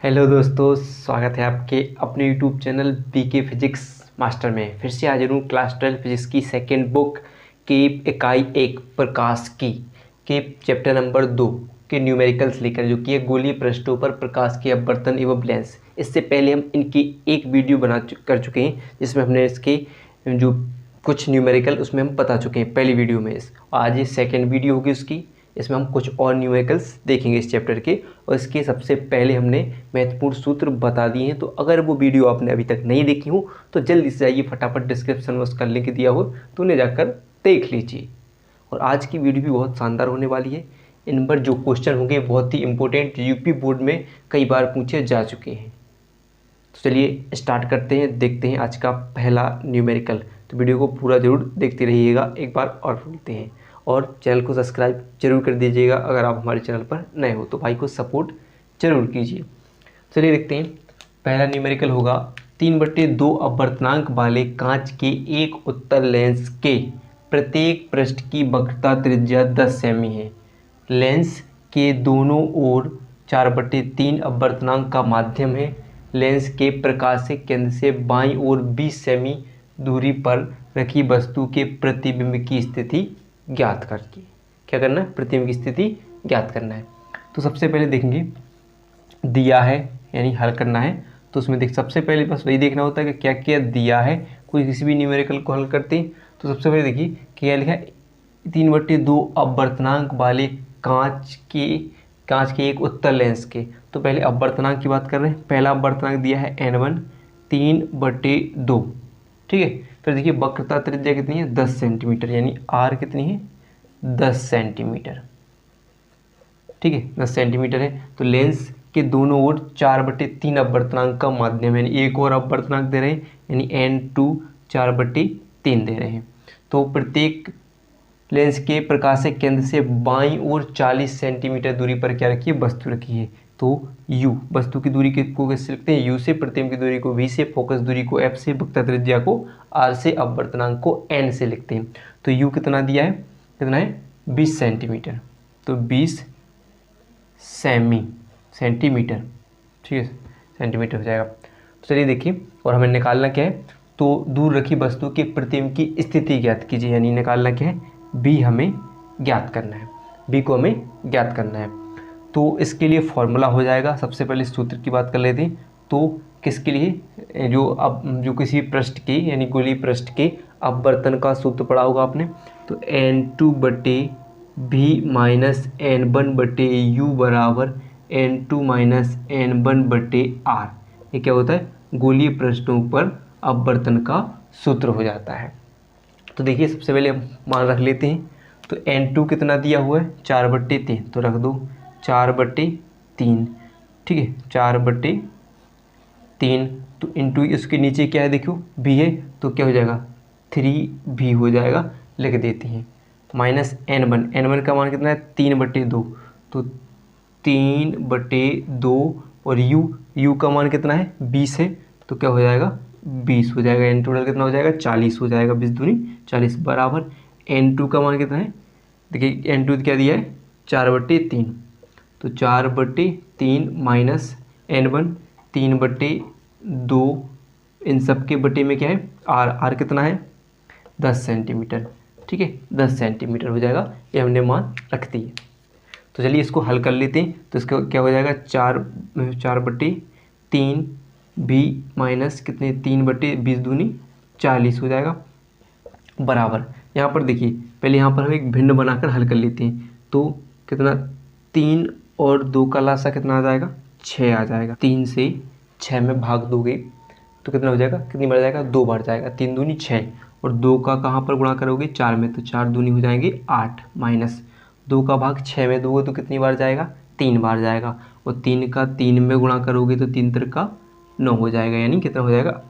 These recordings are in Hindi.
हेलो दोस्तों, स्वागत है आपके अपने YouTube channel BK physics master में। फिर से हाजिर हूँ क्लास 12 फिजिक्स की सेकेंड बुक के इकाई 1 प्रकाश की के चैप्टर नंबर 2 के न्यूमेरिकल्स लेकर, जो कि है गोलीय पृष्ठों पर प्रकाश के अपवर्तन एवं लेंस। इससे पहले हम इनकी एक वीडियो कर चुके हैं जिसमें हमने इसके जो कुछ न्यूमेरिकल उसमें हम बता चुके हैं पहली वीडियो में। आज ये सेकेंड वीडियो होगी उसकी, इसमें हम कुछ और न्यूमेरिकल्स देखेंगे इस चैप्टर के। और इसके सबसे पहले हमने महत्वपूर्ण सूत्र बता दिए हैं, तो अगर वो वीडियो आपने अभी तक नहीं देखी हो तो जल्दी से जाइए, फटाफट डिस्क्रिप्शन में उसका लिंक दिया हो तो उन्हें जाकर देख लीजिए। और आज की वीडियो भी बहुत शानदार होने वाली है। इन पर जो क्वेश्चन होंगे बहुत ही इंपॉर्टेंट, यूपी बोर्ड में कई बार पूछे जा चुके हैं। तो चलिए स्टार्ट करते हैं, देखते हैं आज का पहला न्यूमेरिकल। तो वीडियो को पूरा ज़रूर देखते रहिएगा। एक बार और बोलते हैं, और चैनल को सब्सक्राइब जरूर कर दीजिएगा। अगर आप हमारे चैनल पर नए हो तो भाई को सपोर्ट जरूर कीजिए। चलिए देखते हैं, पहला न्यूमेरिकल होगा 3/2 अपवर्तनांक वाले कांच के एक उत्तल लेंस के प्रत्येक पृष्ठ की वक्रता त्रिज्या 10 सेमी है। लेंस के दोनों ओर 4/3 अपवर्तनांक का माध्यम है। लेंस के प्रकाशिक केंद्र से बाईं ओर 20 सेमी दूरी पर रखी वस्तु के प्रतिबिंब की स्थिति ज्ञात करके क्या करना है, प्रतिबिंब की स्थिति ज्ञात करना है। तो सबसे पहले देखेंगे, दिया है यानी हल करना है। तो उसमें सबसे पहले बस वही देखना होता है कि क्या क्या दिया है। कोई किसी भी न्यूमेरिकल को हल करते हैं तो सबसे पहले देखिए क्या लिखा है, 3/2 अपवर्तनांक वाले कांच के एक उत्तल लेंस के। तो पहले अपवर्तनांक की बात कर रहे हैं। पहला अपवर्तनांक दिया है n1 3/2, ठीक है। फिर देखिए वक्रता त्रिज्या कितनी है, 10 सेंटीमीटर, यानी r कितनी है, 10 सेंटीमीटर, ठीक है, 10 सेंटीमीटर है। तो लेंस के दोनों ओर 4/3 अपवर्तनांक का माध्यम है, यानी एक और अपवर्तनांक दे रहे हैं, यानी n2 4/3 दे रहे हैं। तो प्रत्येक लेंस के प्रकाशिक केंद्र से बाईं ओर 40 सेंटीमीटर दूरी पर क्या रखी है, वस्तु रखी है। तो u वस्तु की दूरी को कैसे लिखते हैं, u से, प्रतिबिंब की दूरी को v से, फोकस दूरी को f से, वक्रता त्रिज्या को r से, अपवर्तनांक को n से लिखते हैं। तो u कितना दिया है, कितना है, 20 सेंटीमीटर। तो 20 सेंटीमीटर, ठीक है, सेंटीमीटर हो जाएगा। तो चलिए देखिए, और हमें निकालना क्या है, तो दूर रखी वस्तु के प्रतिबिंब की स्थिति ज्ञात कीजिए, यानी निकालना क्या है, b हमें ज्ञात करना है, b को हमें ज्ञात करना है। तो इसके लिए फॉर्मूला हो जाएगा। सबसे पहले सूत्र की बात कर लेते हैं। तो किसके लिए, जो किसी पृष्ठ के यानी गोलीय पृष्ठ के अपवर्तन का सूत्र पढ़ा होगा आपने। तो n2/v माइनस n1/u बराबर n2 माइनस n1/r। ये क्या होता है, गोलीय पृष्ठों पर अपवर्तन का सूत्र हो जाता है। तो देखिए सबसे पहले हम मान रख लेते हैं। तो n2 कितना दिया हुआ है, 4/3, तो रख दो 4/3, ठीक है, 4/3। तो इंटू इसके नीचे क्या है, देखो b है, तो क्या हो जाएगा, 3v हो जाएगा, लिख देते हैं। माइनस n1 का मान कितना है, 3/2, तो 3/2, और u का मान कितना है, 20 है, तो क्या हो जाएगा, 20 हो जाएगा। n टोटल कितना हो जाएगा, 40 हो जाएगा, 20 दूनी 40 बराबर n2 का मान कितना है, देखिए n2 क्या दिया है, 4/3, तो 4/3 माइनस n1 3/2, इन सब के बटे में क्या है, r कितना है, 10 सेंटीमीटर, ठीक है, 10 सेंटीमीटर हो जाएगा। ये हमने मान रख दी है। तो चलिए इसको हल कर लेते हैं। तो इसका क्या हो जाएगा, 4/3 v माइनस कितने, 3/20 दूनी 40 हो जाएगा, बराबर। यहाँ पर देखिए पहले यहाँ पर हम एक भिन्न बनाकर हल कर लेते हैं। तो कितना, 3 और 2 का लासा कितना आ जाएगा, 6 आ जाएगा। 3 से 6 में भाग दोगे तो कितना हो जाएगा, कितनी बार जाएगा, 2 बार जाएगा, 3 दूनी 6, और 2 का कहाँ पर गुणा करोगे, 4 में, तो 4 दूनी हो जाएंगे 8, माइनस 2 का भाग 6 में दोगे तो कितनी बार जाएगा, 3 बार जाएगा, और 3 का 3 में गुणा करोगे तो 3 3 9 हो जाएगा, यानी कितना हो जाएगा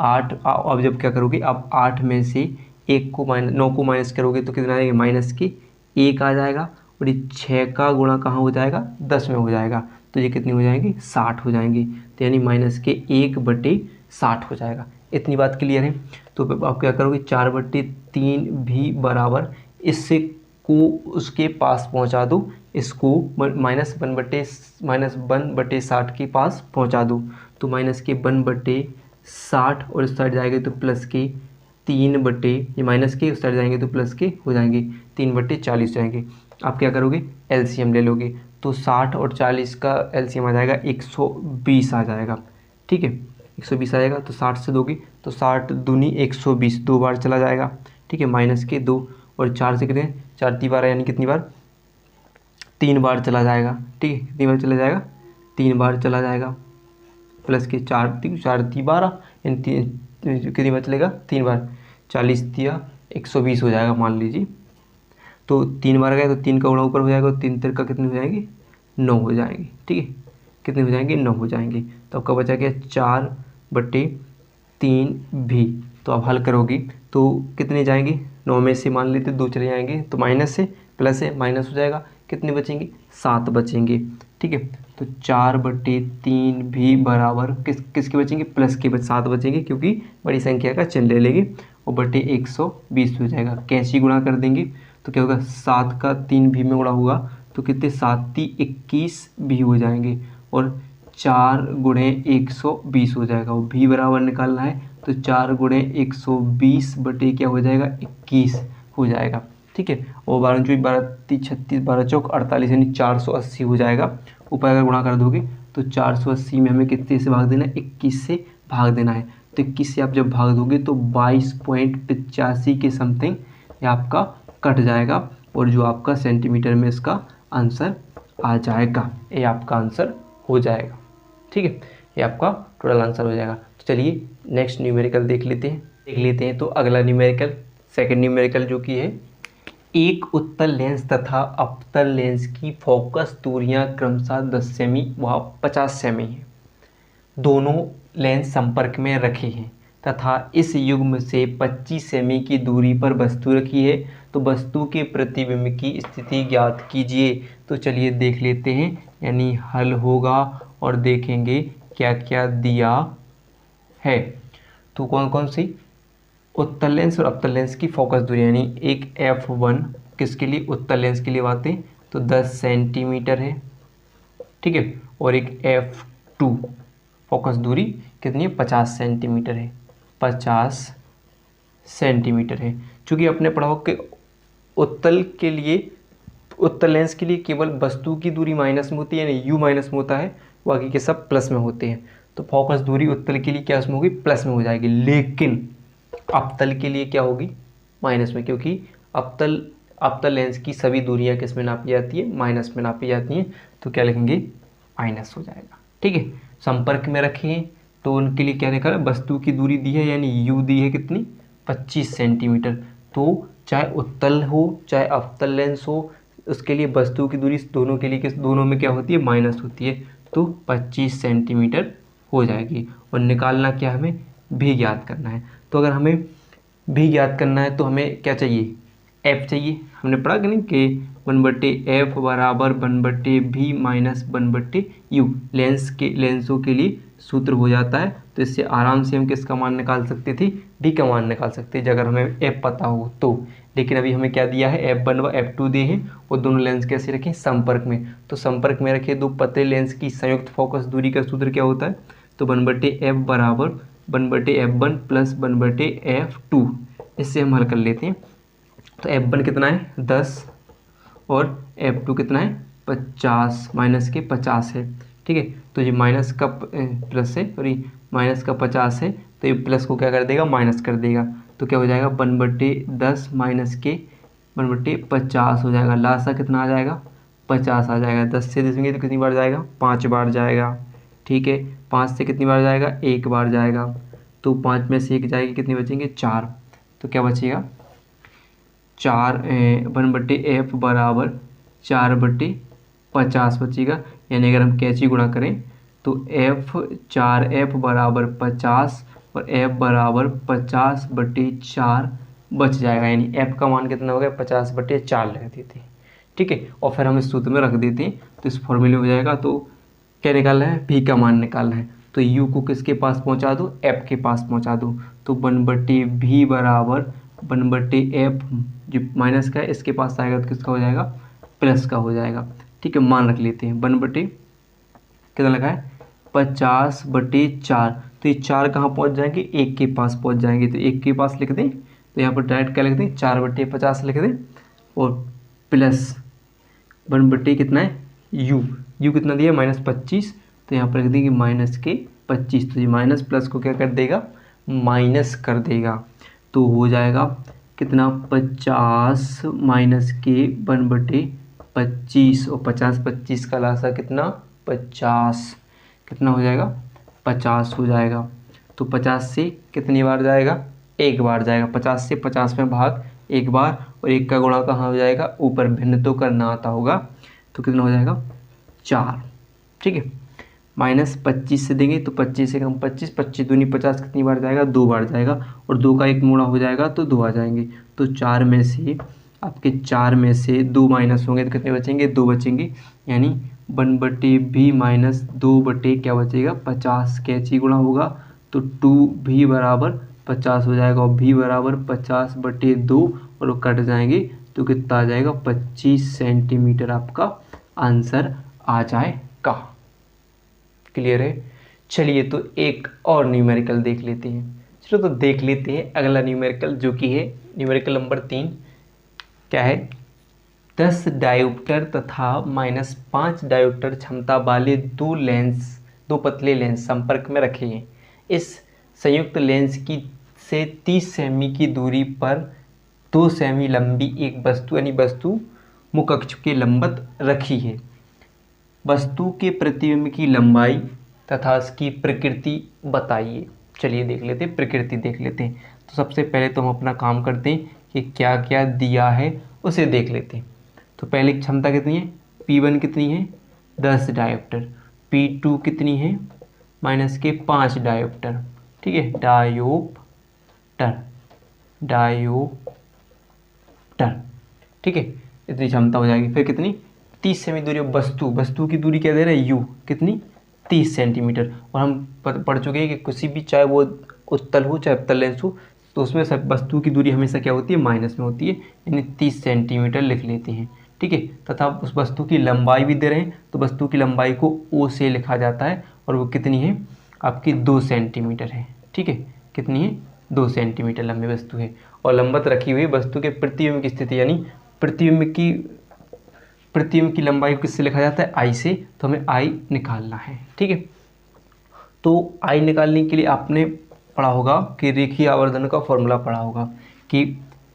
8। अब जब क्या करोगे, अब 8 में से 9 को माइनस करोगे तो कितना आएगा, माइनस के 1 आ जाएगा, और ये 6 का गुणा कहाँ हो जाएगा, 10 में हो जाएगा, तो ये कितनी हो जाएंगी, 60 हो जाएंगी। तो यानी माइनस के 1/60 हो जाएगा। इतनी बात क्लियर है। तो आप क्या करोगे, 4/3 भी बराबर, इससे को उसके पास पहुंचा दो, इसको -1/60 के पास पहुंचा दो। तो -1/60 और इस साइड जाएंगे तो प्लस के 3 ये माइनस के उस साइड जाएंगे तो प्लस के हो जाएंगे 3/40 जाएंगे। आप क्या करोगे, एलसीएम ले लोगे। तो 60 और 40 का एलसीएम आ जाएगा 120 आ जाएगा। ठीक है, 120 आ जाएगा। तो 60 से दोगे तो 60 दूनी 120, 2 बार चला जाएगा। ठीक है, माइनस के 2 और 4 से कितने, 4 3 बार यानी कितनी बार, 3 बार चला जाएगा। ठीक है, कितनी बार चला जाएगा, 3 बार चला जाएगा। प्लस के 4 3 12 यानी कितनी बार चलेगा, 3 बार। 40 दिया 120 हो जाएगा मान लीजिए। तो 3 बार गए तो 3 का गुणा ऊपर हो जाएगा, 3 3 का कितने हो जाएंगे, 9 हो जाएंगे। ठीक है, कितने हो जाएंगे, 9 हो जाएंगे। तो आपका बचा गया 4/3 भी। तो आप हल करोगी तो कितने जाएंगे, 9 में से मान लेते 2 चले जाएंगे तो माइनस से प्लस से माइनस हो जाएगा। कितने बचेंगे, 7 बचेंगे। ठीक है, तो 4/3 भी बराबर किसके बचेंगे, प्लस के 7 बचेंगे, क्योंकि बड़ी संख्या का चिन्ह ले लेंगे और बटे 120 हो जाएगा। कैसे गुणा कर देंगे तो क्या होगा, 7 का 3 भी में गुणा होगा तो कितने, 7 3 21 भी हो जाएंगे और 4 गुणे 120 हो जाएगा। और भी बराबर निकालना है तो 4 गुणे 120 बटे क्या हो जाएगा, 21 हो जाएगा। ठीक है, और 12 चौक 12 तीस 36 12 चौक 48 यानी 480 हो जाएगा। ऊपर अगर गुणा कर दोगे तो 480 में हमें कितने से भाग देना है, 21 से भाग देना है। तो 21 से आप जब भाग दोगे तो 22.85 के समथिंग ये आपका कट जाएगा और जो आपका सेंटीमीटर में इसका आंसर आ जाएगा, ये आपका आंसर हो जाएगा। ठीक है, ये आपका टोटल आंसर हो जाएगा। तो चलिए नेक्स्ट न्यूमेरिकल देख लेते हैं। तो अगला न्यूमेरिकल, सेकंड न्यूमेरिकल जो कि है, एक उत्तल लेंस तथा अपतल लेंस की फोकस दूरियां क्रमशः 10 सेमी व 50 सेमी है। दोनों लेंस संपर्क में रखे हैं तथा इस युग्म से 25 सेमी की दूरी पर वस्तु रखी है। तो वस्तु के प्रतिबिंब की स्थिति ज्ञात कीजिए। तो चलिए देख लेते हैं, यानी हल होगा और देखेंगे क्या क्या दिया है। तो कौन कौन सी, उत्तल लेंस और अपतल लेंस की फोकस दूरी, यानी एक f1 किसके लिए, उत्तल लेंस के लिए बातें तो 10 सेंटीमीटर है। ठीक है, और एक f2 फोकस दूरी कितनी है, 50 सेंटीमीटर है, 50 सेंटीमीटर है। चूँकि अपने पढ़ाओ के उत्तल के लिए, उत्तल लेंस के लिए केवल वस्तु की दूरी माइनस में होती है, यानी u माइनस में होता है, बाकी के सब प्लस में होते हैं। तो फोकस दूरी उत्तल के लिए क्या उसमें होगी, प्लस में हो जाएगी। लेकिन अपतल के लिए क्या होगी, माइनस में, क्योंकि अपतल लेंस की सभी दूरियां किस में नापी जाती है, माइनस में नापी जाती हैं। तो क्या लिखेंगे, माइनस हो जाएगा। ठीक है, संपर्क में रखे हैं तो उनके लिए क्या लिखा है, वस्तु की दूरी दी है, यानी यू दी है कितनी, 25 सेंटीमीटर। तो चाहे उत्तल हो चाहे अपतल लेंस हो, उसके लिए वस्तु की दूरी दोनों के लिए दोनों में क्या होती है, माइनस होती है। तो 25 सेंटीमीटर हो जाएगी। और निकालना क्या, हमें भी ज्ञात करना है। तो अगर हमें भी ज्ञात करना है तो हमें क्या चाहिए, एफ चाहिए। हमने पढ़ा कि नहीं कि 1/f बराबर 1/v माइनस 1/u लेंसों के लिए सूत्र हो जाता है। तो इससे आराम से हम किसका मान निकाल सकते थे, भी का मान निकाल सकते थे अगर हमें एफ पता हो तो। लेकिन अभी हमें क्या दिया है, f1 व f2 दिए हैं और दोनों लेंस कैसे रखें, संपर्क में। तो संपर्क में रखे दो पतले लेंस की संयुक्त फोकस दूरी का सूत्र क्या होता है, तो 1/f बराबर 1/f1 प्लस 1/f2। इससे हम हल कर लेते हैं। तो f1 कितना है, 10 और f2 कितना है, 50 माइनस के 50 है। ठीक है, तो ये माइनस का प्लस है और ये माइनस का 50 है, तो ये प्लस को क्या कर देगा, माइनस कर देगा। तो क्या हो जाएगा, 1/10 माइनस के 1/50 हो जाएगा। लास्ट का कितना आ जाएगा, 50 आ जाएगा। 10 से देखेंगे तो कितनी बार जाएगा, 5 बार जाएगा। ठीक है, 5 से कितनी बार जाएगा, 1 बार जाएगा। तो 5 में से 1 जाएगी, कितने बचेंगे, 4। तो क्या बचेगा, 1/f बराबर 4/50 बचेगा। यानी अगर हम कैची गुणा करें तो 4f बराबर 50 और f बराबर 50/4 बच जाएगा। यानी f का मान कितना हो गया, 50/4 लिख देते हैं। ठीक है, और फिर हम इस सूत्र में रख देते हैं तो इस फॉर्मूले हो जाएगा। तो क्या निकालना है, v का मान निकालना है। तो u को किसके पास पहुंचा दो, f के पास पहुंचा दो। तो 1/v बराबर 1/f जो माइनस का है इसके पास आएगा तो किसका हो जाएगा, प्लस का हो जाएगा। ठीक है, मान रख लेते हैं 1/, कितना लगा है 50/4। तो ये 4 कहाँ पहुँच जाएंगे, 1 के पास पहुँच जाएंगे, तो 1 के पास लिख दें। तो यहाँ पर डायरेक्ट क्या लिख दें, 4/50 लिख दें, और प्लस 1/, कितना है यू कितना दिया -25, तो यहाँ पर लिख देंगे -25। तो ये माइनस प्लस को क्या कर देगा, माइनस कर देगा। तो हो जाएगा कितना 50 -के 1/25, और 50/25 का लासा कितना 50, कितना हो जाएगा 50 हो जाएगा। तो 50 से कितनी बार जाएगा, एक बार जाएगा। 50 से 50 में भाग एक बार, और 1 का गुणा कहाँ हो जाएगा, ऊपर, भिन्न तो करना आता होगा। तो कितना हो जाएगा 4, ठीक है। -25 से देंगे तो 25 से कम 25, 25 दूनी 50, कितनी बार जाएगा, 2 बार जाएगा, और 2 का 1 गुणा हो जाएगा तो 2 आ जाएंगे। तो 4 में से आपके 4 में से 2 माइनस होंगे तो कितने बचेंगे, 2 बचेंगे, यानी 1/v - 2 क्या बचेगा 50, कैची गुणा होगा तो 2v बराबर 50 हो जाएगा, और v बराबर 50/2, और वो कट जाएंगे तो कितना आ जाएगा 25 सेंटीमीटर आपका आंसर आ जाएगा। क्लियर है। चलिए तो एक और न्यूमेरिकल देख लेते हैं। चलो तो देख लेते हैं अगला न्यूमेरिकल, जो कि है न्यूमेरिकल नंबर 3। क्या है, 10 डायोप्टर तथा -5 डायोप्टर क्षमता वाले दो पतले लेंस संपर्क में रखे हैं। इस संयुक्त लेंस की से 30 सेमी की दूरी पर 2 सेमी लंबी एक वस्तु, यानी वस्तु मुकक्ष के लंबवत रखी है। वस्तु के प्रतिबिंब की लंबाई तथा उसकी प्रकृति बताइए। चलिए देख लेते हैं, प्रकृति देख लेते हैं। तो सबसे पहले तो हम अपना काम करते हैं कि क्या क्या दिया है उसे देख लेते हैं। तो पहले क्षमता कितनी है, P1 कितनी है 10 डायोप्टर, P2 कितनी है -5 डायोप्टर, ठीक है, डायोप्टर, ठीक है, इतनी क्षमता हो जाएगी। फिर कितनी 30 सेमी दूरी, वस्तु की दूरी क्या दे रहे हैं यू, कितनी 30 सेंटीमीटर। और हम पढ़ चुके हैं कि किसी भी, चाहे वो उत्तल हो चाहे अवतल लेंस हो, तो उसमें सब वस्तु की दूरी हमेशा क्या होती है, माइनस में होती है, यानी 30 सेंटीमीटर लिख लेते हैं, ठीक है। तथा उस वस्तु की लंबाई भी दे रहे हैं, तो वस्तु की लंबाई को ओ से लिखा जाता है, और वो कितनी है आपकी 2 सेंटीमीटर है, ठीक है, कितनी है 2 सेंटीमीटर लंबी वस्तु है। और लंबवत रखी हुई वस्तु के प्रतिबिंब की स्थिति, यानी प्रतिबिंब की लंबाई को किससे लिखा जाता है, आई से, तो हमें आई निकालना है, ठीक है। तो आई निकालने के लिए आपने पढ़ा होगा कि रेखीय आवर्धन का फॉर्मूला पढ़ा होगा कि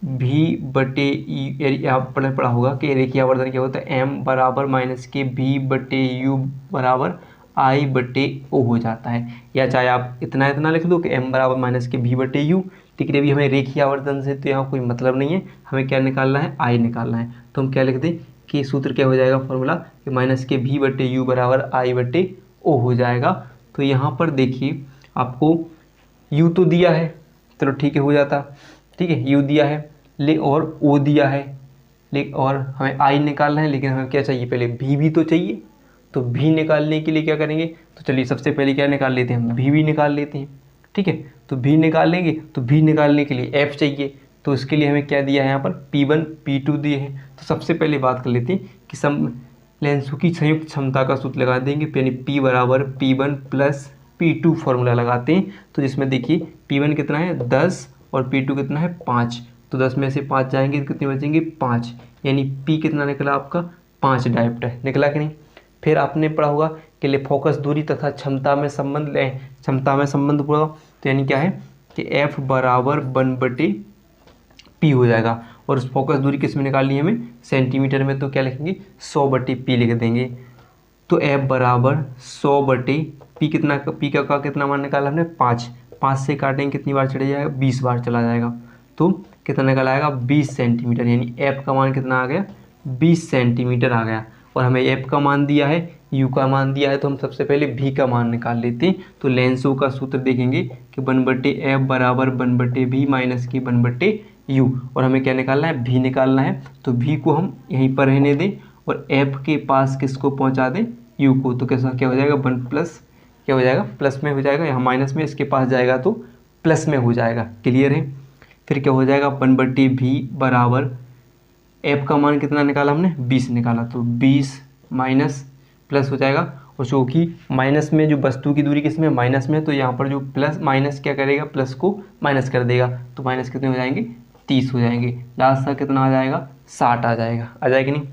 v/e, आपने पढ़ा होगा कि रेखीय आवर्धन क्या होता है, m बराबर -के v/u बराबर I/o हो जाता है। या चाहे आप इतना लिख दो कि m बराबर -के v/u, ठीक है। अभी हमें रेखीय आवर्धन से तो यहाँ कोई मतलब नहीं है, हमें क्या निकालना है, I निकालना है। तो हम क्या लिख दें कि सूत्र क्या हो जाएगा फॉर्मूला, कि -के v/u बराबर I/o हो जाएगा। तो यहाँ पर देखिए आपको u तो दिया है, चलो ठीक है, हो जाता, ठीक है, u दिया है और o दिया है, और हमें I निकालना है, लेकिन हमें क्या चाहिए, पहले v भी तो चाहिए। तो v निकालने के लिए क्या करेंगे, तो चलिए सबसे पहले क्या निकाल लेते हैं, हम v भी निकाल लेते हैं, ठीक है। तो v निकाल लेंगे, तो v निकालने के लिए f चाहिए, तो इसके लिए हमें क्या दिया है यहाँ पर P1 P2 दिए हैं। तो सबसे पहले बात कर लेते हैं कि सम लेंसों की संयुक्त क्षमता का सूत्र लगा देंगे, यानी P बराबर P1 + P2 फॉर्मूला लगाते हैं। तो जिसमें देखिए P1 कितना है 10 और P2 कितना है 5, तो 10 में से 5 जाएंगे तो कितने बचेंगे 5, यानी P कितना निकला आपका 5 डायोप्टर निकला कि नहीं। फिर आपने पढ़ा होगा कि ले फोकस दूरी तथा क्षमता में संबंध पूरा, तो यानी क्या है कि F बराबर 1/P हो जाएगा। और उस फोकस दूरी किस में निकालनी है हमें, सेंटीमीटर में, तो क्या लिखेंगे 100/P लिख देंगे। तो F बराबर 100/P, कितना P का कितना मान निकाला हमने 5 से काटेंगे कितनी बार चढ़ जाएगा 20 बार चला जाएगा, तो कितना निकल आएगा 20 सेंटीमीटर, यानी F का मान कितना आ गया 20 सेंटीमीटर आ गया। और हमें F का मान दिया है, U का मान दिया है, तो हम सबसे पहले V का मान निकाल लेते हैं। तो लेंसों का सूत्र देखेंगे कि 1/F बराबर 1/V - के 1/U, और हमें क्या निकालना है V निकालना है। तो V को हम यहीं पर रहने दें और F के पास किसको पहुंचा दें, U को। तो कैसा क्या हो जाएगा 1 प्लस क्या हो जाएगा, प्लस में हो जाएगा, यहाँ माइनस में इसके पास जाएगा तो प्लस में हो जाएगा, क्लियर है। फिर क्या हो जाएगा 1/V बराबर F का मान कितना निकाला हमने 20 निकाला, तो 20 माइनस प्लस हो जाएगा, और चूँकि माइनस में जो वस्तु की दूरी किस में माइनस में, तो यहाँ पर जो प्लस माइनस क्या करेगा, प्लस को माइनस कर देगा, तो माइनस कितने हो जाएंगे, 30 हो जाएंगे। लास्ट का कितना आ जाएगा, 60 आ जाएगा, आ जाएगा नहीं।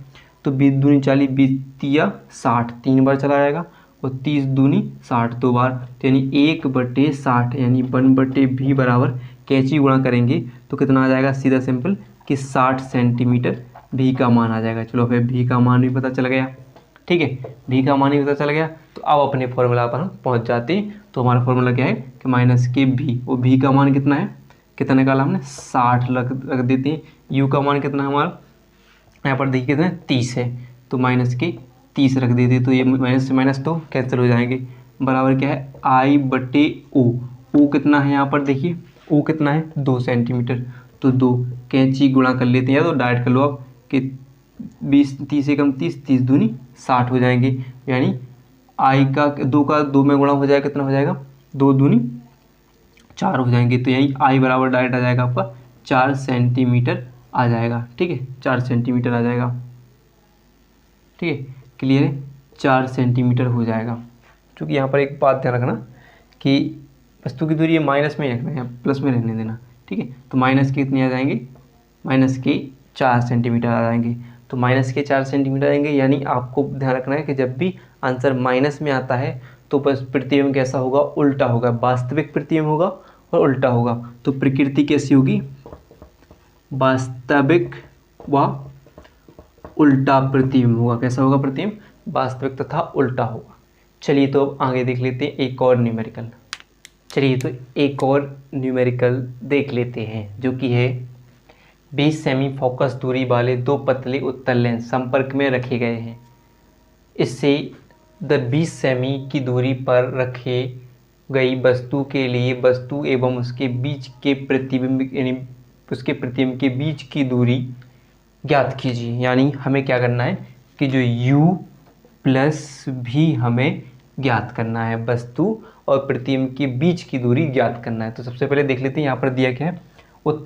तो 20 दूनी 40, 20 तिया 60, 3 बार चला जाएगा, और 30 दूनी 60 2 बार, तो यानी 1/60 यानी 1/v बराबर कैंची गुणा करेंगे तो कितना आ जाएगा, सीधा सिंपल कि 60 सेंटीमीटर भी का मान आ जाएगा। चलो फिर भी का मान भी पता चल गया, ठीक है, भी का मान ही पता चल गया। तो अब अपने फॉर्मूला पर हम पहुंच जाते हैं। तो हमारा फॉर्मूला क्या है कि माइनस के भी, वो भी का मान कितना है, कितना निकाला हमने, 60 रख देते हैं। यू का मान कितना है हमारा, यहाँ पर देखिए कितना है, 30 है, तो माइनस के 30 रख देते, तो ये माइनस से माइनस तो कैंसिल हो जाएंगे, बराबर क्या है, I/O। ओ कितना है यहाँ पर देखिए, ओ कितना है, 2 सेंटीमीटर, तो 2 कैंची गुणा कर लेते हैं, या तो डायरेक्ट कर लो आप कि 20 30 से कम 30, 30 दूनी 60 हो जाएंगे, यानी आई का 2 में गुणा हो जाएगा, कितना हो जाएगा, 2 दूनी 4 हो जाएंगे, तो यही आई बराबर डायरेक्ट आ जाएगा आपका 4 सेंटीमीटर आ जाएगा, ठीक है, 4 सेंटीमीटर आ जाएगा, ठीक है, क्लियर है, 4 सेंटीमीटर हो जाएगा। क्योंकि यहाँ पर एक बात ध्यान रखना कि वस्तु की दूरी ये माइनस में ही रखना है, प्लस में रहने देना, ठीक है। तो माइनस के कितने आ जाएंगे, माइनस के 4 सेंटीमीटर आ जाएंगे, तो माइनस के 4 सेंटीमीटर आएंगे, यानी आपको ध्यान रखना है कि जब भी आंसर माइनस में आता है तो बस प्रतिबिंब कैसा होगा, उल्टा होगा, वास्तविक प्रतिबिंब होगा और उल्टा होगा। तो प्रकृति कैसी होगी, वास्तविक व उल्टा प्रतिबिंब होगा, कैसा होगा प्रतिबिंब, वास्तविक तथा उल्टा होगा। चलिए तो अब आगे देख लेते हैं एक और न्यूमेरिकल। चलिए तो एक और न्यूमेरिकल देख लेते हैं, जो कि है 20 सेमी फोकस दूरी वाले 2 पतले उत्तल लेंस संपर्क में रखे गए हैं। इससे 20 सेमी की दूरी पर रखे गई वस्तु के लिए वस्तु एवं उसके बीच के प्रतिबिंब यानी उसके प्रतिबिंब के बीच की दूरी ज्ञात कीजिए। यानी हमें क्या करना है कि जो u प्लस भी हमें ज्ञात करना है, वस्तु और प्रतिबिंब के बीच की दूरी ज्ञात करना है। तो सबसे पहले देख लेते हैं, यहाँ पर दिया क्या है,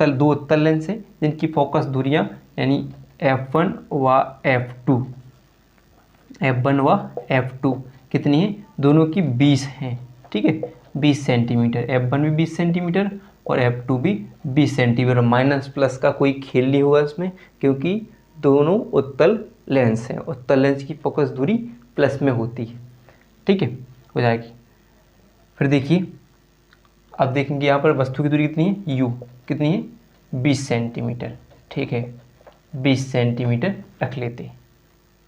दो उत्तल लेंस हैं जिनकी फोकस दूरियां यानी f1 व f2 कितनी है, दोनों की 20 हैं, ठीक है, 20 सेंटीमीटर, f1 भी 20 सेंटीमीटर और f2 भी 20 सेंटीमीटर। माइनस प्लस का कोई खेल नहीं होगा इसमें, क्योंकि दोनों उत्तल लेंस हैं, उत्तल लेंस की फोकस दूरी प्लस में होती है, ठीक है, हो जाएगी। फिर देखिए, अब देखेंगे यहाँ पर वस्तु की दूरी कितनी है, u कितनी है, 20 सेंटीमीटर, ठीक है, 20 सेंटीमीटर रख लेते हैं।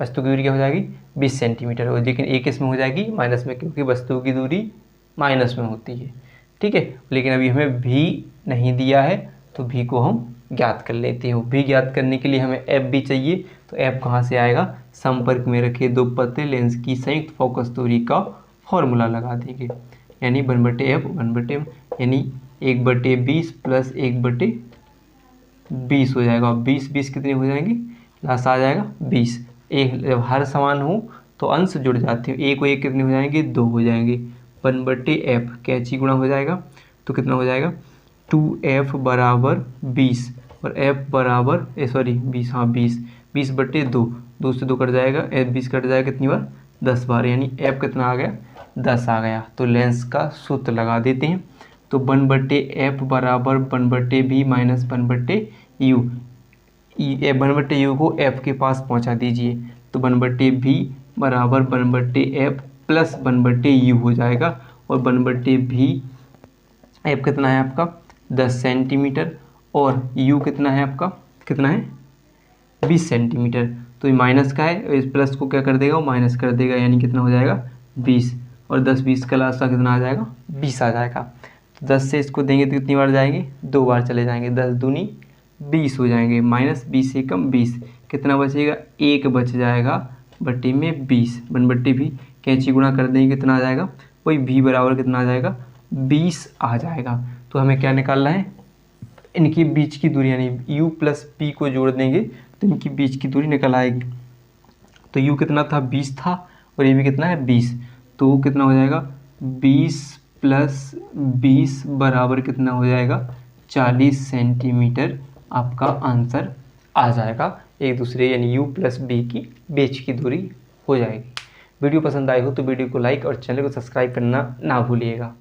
वस्तु की दूरी क्या हो जाएगी, 20 सेंटीमीटर हो, लेकिन एक इसमें हो जाएगी माइनस में, क्योंकि वस्तु की दूरी माइनस में होती है, ठीक है। लेकिन अभी हमें भी नहीं दिया है, तो भी को हम ज्ञात कर लेते हैं। भी ज्ञात करने के लिए हमें एफ भी चाहिए, तो एफ कहाँ से आएगा, संपर्क में रखे 2 पतले लेंस की संयुक्त फोकस दूरी का फॉर्मूला लगा देंगे, यानी 1/f 1/m, यानी 1/20 प्लस 1/20 हो जाएगा। 20 कितने हो जाएंगे, लास्ट आ जाएगा 20। एक जब हर समान हो तो अंश जुड़ जाते हैं, एक और एक कितने हो जाएंगे, 2 हो जाएंगे। 1/f कैंची गुणा हो जाएगा तो कितना हो जाएगा, 2f बराबर 20 और f बराबर 20, हाँ 20/2, 2 से 2 कट जाएगा, f 20 कट जाएगा कितनी बार, 10 बार, यानी f कितना आ गया, 10 आ गया। तो लेंस का सूत्र लगा देते हैं, तो 1/f बराबर 1/v माइनस 1/u, 1/u को f के पास पहुंचा दीजिए, तो 1/v बराबर 1/f प्लस 1/u हो जाएगा, और 1/v f कितना है आपका 10 सेंटीमीटर, और u कितना है आपका, कितना है 20 सेंटीमीटर। तो ये माइनस का है, इस प्लस को क्या कर देगा, वो माइनस कर देगा, यानी कितना हो जाएगा 20, और 10 का लास्ट का कितना आ जाएगा, 20 आ जाएगा। तो 10 से इसको देंगे तो कितनी बार जाएंगे, 2 बार चले जाएंगे, 10 दूनी 20 हो जाएंगे, माइनस 20 से कम 20, कितना बचेगा, 1 बच जाएगा बट्टी में 20, 1/v कैंची गुणा कर देंगे कितना आ जाएगा, वही v बराबर कितना आ जाएगा, 20 आ जाएगा। तो हमें क्या निकालना है, इनकी बीच की दूरी, यानी u प्लस p को जोड़ देंगे तो इनकी बीच की दूरी निकल आएगी। तो u कितना था, 20 था, और ये भी कितना है 20, तो कितना हो जाएगा, 20 प्लस 20 बराबर कितना हो जाएगा, 40 सेंटीमीटर आपका आंसर आ जाएगा। एक दूसरे यानी u प्लस b की बीच की दूरी हो जाएगी। वीडियो पसंद आई हो तो वीडियो को लाइक और चैनल को सब्सक्राइब करना ना भूलिएगा।